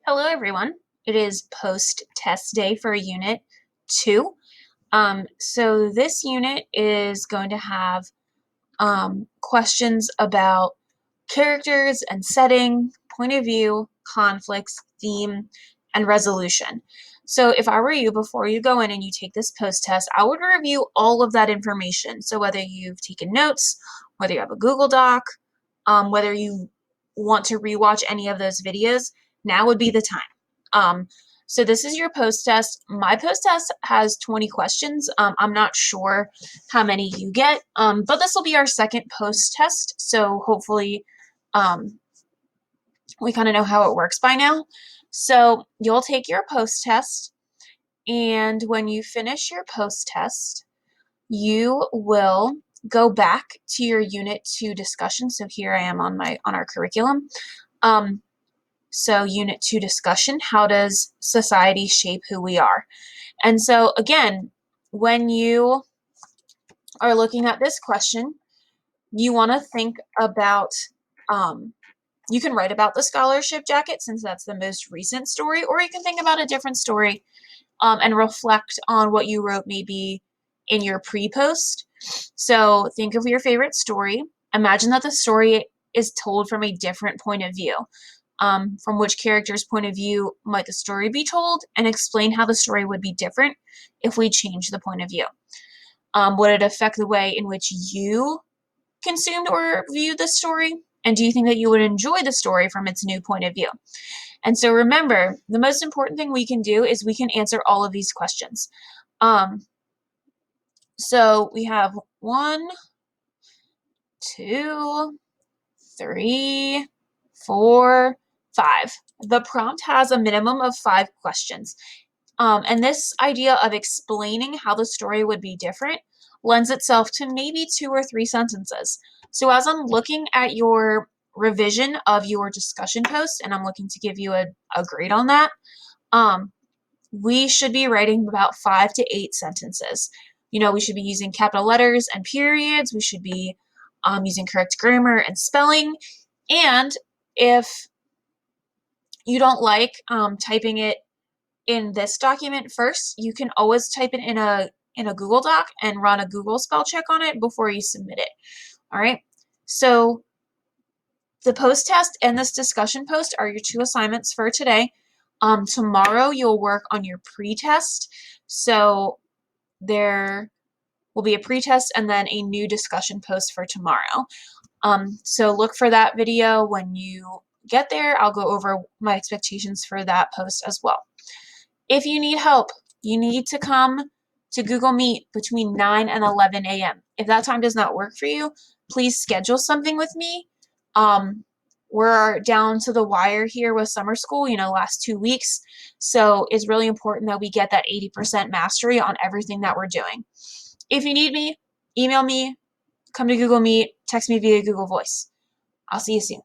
Hello everyone. It is post-test day for Unit 2. So this unit is going to have questions about characters and setting, point of view, conflicts, theme, and resolution. So if I were you, before you go in and you take this post-test, I would review all of that information. So whether you've taken notes, whether you have a Google Doc, whether you want to rewatch any of those videos, now would be the time. So this is your post test. My post test has 20 questions. I'm not sure how many you get, but this will be our second post test. So hopefully we kind of know how it works by now. So you'll take your post test, and when you finish your post test, you will go back to your Unit 2 discussion. So here I am on our curriculum. So Unit 2 discussion, how does society shape who we are? And so again, when you are looking at this question, you want to think about, you can write about the scholarship jacket since that's the most recent story, or you can think about a different story and reflect on what you wrote maybe in your pre-post. So think of your favorite story. Imagine that the story is told from a different point of view. From which character's point of view might the story be told, and explain how the story would be different if we change the point of view. Would it affect the way in which you consumed or viewed the story? And do you think that you would enjoy the story from its new point of view? And so remember, the most important thing we can do is we can answer all of these questions. So we have 1, 2, 3, 4, 5. The prompt has a minimum of 5 questions. And this idea of explaining how the story would be different lends itself to maybe 2 or 3 sentences. So as I'm looking at your revision of your discussion post, and I'm looking to give you a grade on that, we should be writing about 5 to 8 sentences. You know, we should be using capital letters and periods. We should be using correct grammar and spelling. And if you don't like typing it in this document first, you can always type it in a Google Doc and run a Google spell check on it before you submit it. All right. So the post test and this discussion post are your 2 assignments for today. Tomorrow you'll work on your pre-test. So there will be a pre-test and then a new discussion post for tomorrow. So look for that video when you get there. I'll go over my expectations for that post as well. If you need help, you need to come to Google Meet between 9 and 11 a.m. If that time does not work for you, please schedule something with me. We're down to the wire here with summer school, last 2 weeks. So it's really important that we get that 80% mastery on everything that we're doing. If you need me, email me, come to Google Meet, text me via Google Voice. I'll see you soon.